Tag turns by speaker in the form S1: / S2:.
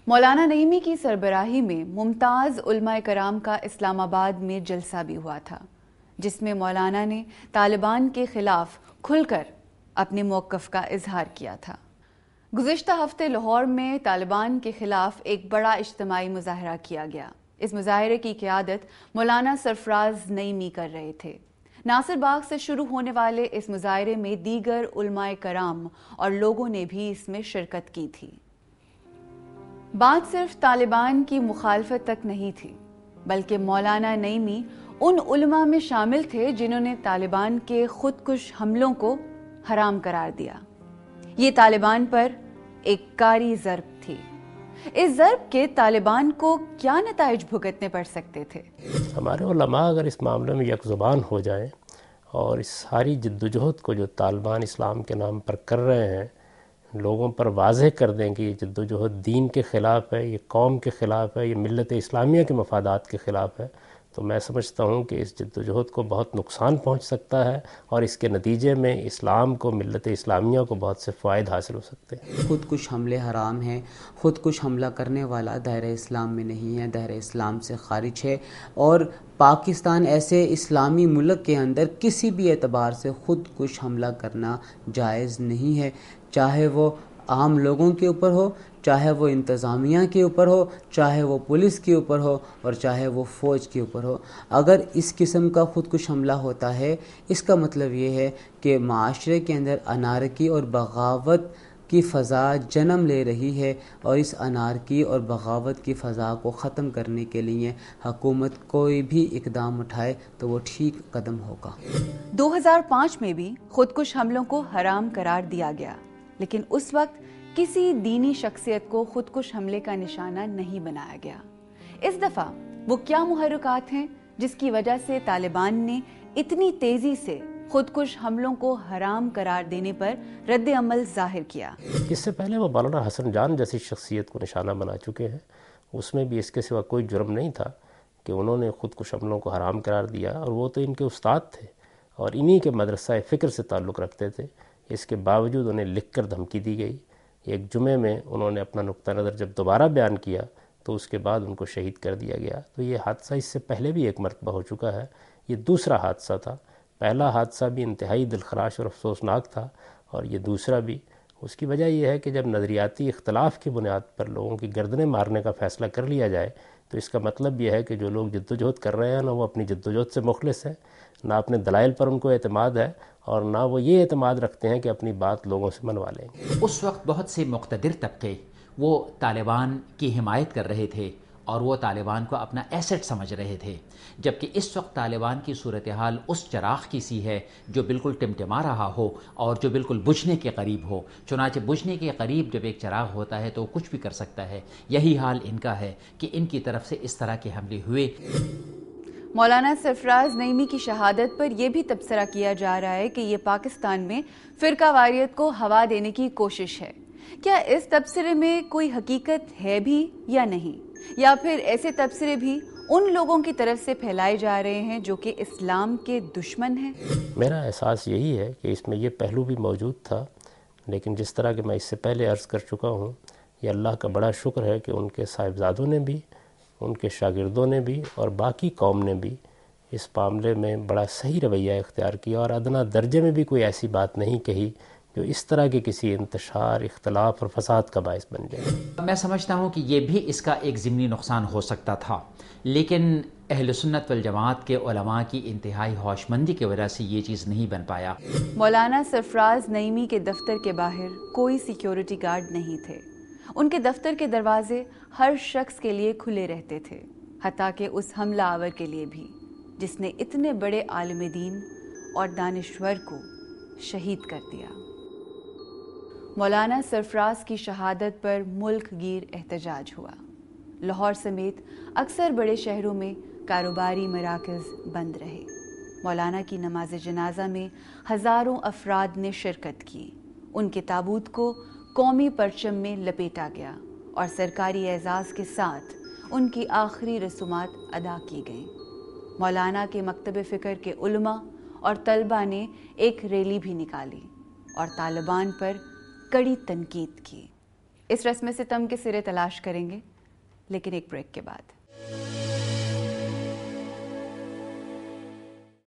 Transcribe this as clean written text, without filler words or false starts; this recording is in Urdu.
S1: مولانا نعیمی کی سربراہی میں ممتاز علماء کرام کا اسلام آباد میں جلسہ بھی ہوا تھا، جس میں مولانا نے طالبان کے خلاف کھل کر اپنے موقف کا اظہار کیا تھا۔ گزشتہ ہفتے لاہور میں طالبان کے خلاف ایک بڑا اجتماعی مظاہرہ کیا گیا۔ اس مظاہرے کی قیادت مولانا سرفراز نعیمی کر رہے تھے۔ ناصر باغ سے شروع ہونے والے اس مظاہرے میں دیگر علماء کرام اور لوگوں نے بھی اس میں شرکت کی تھی۔ بات صرف طالبان کی مخالفت تک نہیں تھی، بلکہ مولانا نعیمی ان علماء میں شامل تھے جنہوں نے طالبان کے خودکش حملوں کو حرام قرار دیا۔ یہ طالبان پر ایک کاری ضرب تھی۔ اس ضرب کے طالبان کو کیا نتائج بھگتنے پڑ سکتے تھے؟
S2: ہمارے علماء اگر اس معاملے میں یک زبان ہو جائیں اور اس ساری جدوجہد کو جو طالبان اسلام کے نام پر کر رہے ہیں لوگوں پر واضح کر دیں کہ یہ جدوجہد دین کے خلاف ہے، یہ قوم کے خلاف ہے، یہ ملت اسلامیہ کے مفادات کے خلاف ہے، تو میں سمجھتا ہوں کہ اس جدوجہد کو بہت نقصان پہنچ سکتا ہے اور اس کے نتیجے میں اسلام کو، ملت اسلامیہ کو بہت سے فوائد حاصل ہو سکتے ہیں۔
S3: خودکش حملے حرام ہیں۔ خودکش حملہ کرنے والا دائرہ اسلام میں نہیں ہے، دائرہ اسلام سے خارج ہے، اور پاکستان ایسے اسلامی ملک کے اندر کسی بھی اعتبار سے خودکش حملہ کرنا جائز نہیں ہے، چاہے وہ عام لوگوں کے اوپر ہو، چاہے وہ انتظامیہ کے اوپر ہو، چاہے وہ پولیس کے اوپر ہو، اور چاہے وہ فوج کے اوپر ہو۔ اگر اس قسم کا خودکش حملہ ہوتا ہے، اس کا مطلب یہ ہے کہ معاشرے کے اندر انارکی اور بغاوت کی فضا جنم لے رہی ہے، اور اس انارکی اور بغاوت کی فضا کو ختم کرنے کے لیے حکومت کوئی بھی اقدام اٹھائے تو وہ ٹھیک قدم ہوگا۔
S1: 2005 میں بھی خودکش حملوں کو حرام قرار دیا گیا، لیکن اس وقت کسی دینی شخصیت کو خودکش حملے کا نشانہ نہیں بنایا گیا۔ اس دفعہ وہ کیا محرکات ہیں جس کی وجہ سے طالبان نے اتنی تیزی سے خودکش حملوں کو حرام قرار دینے پر رد عمل ظاہر کیا؟
S2: اس سے پہلے وہ مولانا حسن جان جیسی شخصیت کو نشانہ بنا چکے ہیں، اس میں بھی اس کے سوا کوئی جرم نہیں تھا کہ انہوں نے خودکش حملوں کو حرام قرار دیا، اور وہ تو ان کے استاد تھے اور انہی کے مدرسہ فکر سے تعلق رکھتے تھے۔ اس کے باوجود انہیں لکھ کر دھمکی دی گئی۔ ایک جمعے میں انہوں نے اپنا نقطہ نظر جب دوبارہ بیان کیا تو اس کے بعد ان کو شہید کر دیا گیا۔ تو یہ حادثہ اس سے پہلے بھی ایک مرتبہ ہو چکا ہے، یہ دوسرا حادثہ تھا۔ پہلا حادثہ بھی انتہائی دلخراش اور افسوسناک تھا، اور یہ دوسرا بھی۔ اس کی وجہ یہ ہے کہ جب نظریاتی اختلاف کی بنیاد پر لوگوں کی گردنیں مارنے کا فیصلہ کر لیا جائے تو اس کا مطلب یہ ہے کہ جو لوگ جدوجہد کر رہے ہیں نہ وہ اپنی جدوجہد سے مخلص ہیں، نہ اپنے دلائل پر ان کو اعتماد ہے، اور نہ وہ یہ اعتماد رکھتے ہیں کہ اپنی بات لوگوں سے منوا لیں گے۔
S4: اس وقت بہت سے مقتدر طبقے وہ طالبان کی حمایت کر رہے تھے اور وہ طالبان کو اپنا ایسٹ سمجھ رہے تھے، جبکہ اس وقت طالبان کی صورتحال اس چراغ کی سی ہے جو بالکل ٹمٹما رہا ہو اور جو بالکل بجھنے کے قریب ہو۔ چنانچہ بجھنے کے قریب جب ایک چراغ ہوتا ہے تو وہ کچھ بھی کر سکتا ہے۔ یہی حال ان کا ہے کہ ان کی طرف سے اس طرح کے حملے ہوئے۔
S1: مولانا سرفراز نعیمی کی شہادت پر یہ بھی تبصرہ کیا جا رہا ہے کہ یہ پاکستان میں فرقہ واریت کو ہوا دینے کی کوشش ہے۔ کیا اس تبصرے میں کوئی حقیقت ہے بھی یا نہیں، یا پھر ایسے تبصرے بھی ان لوگوں کی طرف سے پھیلائے جا رہے ہیں جو کہ اسلام کے دشمن ہیں؟
S2: میرا احساس یہی ہے کہ اس میں یہ پہلو بھی موجود تھا، لیکن جس طرح کہ میں اس سے پہلے عرض کر چکا ہوں، یہ اللہ کا بڑا شکر ہے کہ ان کے صاحبزادوں نے بھی، ان کے شاگردوں نے بھی اور باقی قوم نے بھی اس معاملے میں بڑا صحیح رویہ اختیار کیا، اور ادنا درجے میں بھی کوئی ایسی بات نہیں کہی جو اس طرح کے کسی انتشار، اختلاف اور فساد کا باعث بن جائے۔
S4: میں سمجھتا ہوں کہ یہ بھی اس کا ایک ضمنی نقصان ہو سکتا تھا، لیکن اہل سنت والجماعت کے علماء کی انتہائی ہوش مندی کی وجہ سے یہ چیز نہیں بن پایا۔
S1: مولانا سرفراز نعیمی کے دفتر کے باہر کوئی سیکیورٹی گارڈ نہیں تھے۔ ان کے دفتر کے دروازے ہر شخص کے لیے کھلے رہتے تھے، حتیٰ کہ اس حملہ آور کے لیے بھی جس نے اتنے بڑے عالم دین اور دانشور کو شہید کر دیا۔ مولانا سرفراز کی شہادت پر ملک گیر احتجاج ہوا۔ لاہور سمیت اکثر بڑے شہروں میں کاروباری مراکز بند رہے۔ مولانا کی نماز جنازہ میں ہزاروں افراد نے شرکت کی۔ ان کے تابوت کو قومی پرچم میں لپیٹا گیا اور سرکاری اعزاز کے ساتھ ان کی آخری رسومات ادا کی گئیں۔ مولانا کے مکتب فکر کے علماء اور طلباء نے ایک ریلی بھی نکالی اور طالبان پر کڑی تنقید کی۔ اس رسم ستم کے سرے تلاش کریں گے، لیکن ایک بریک کے بعد۔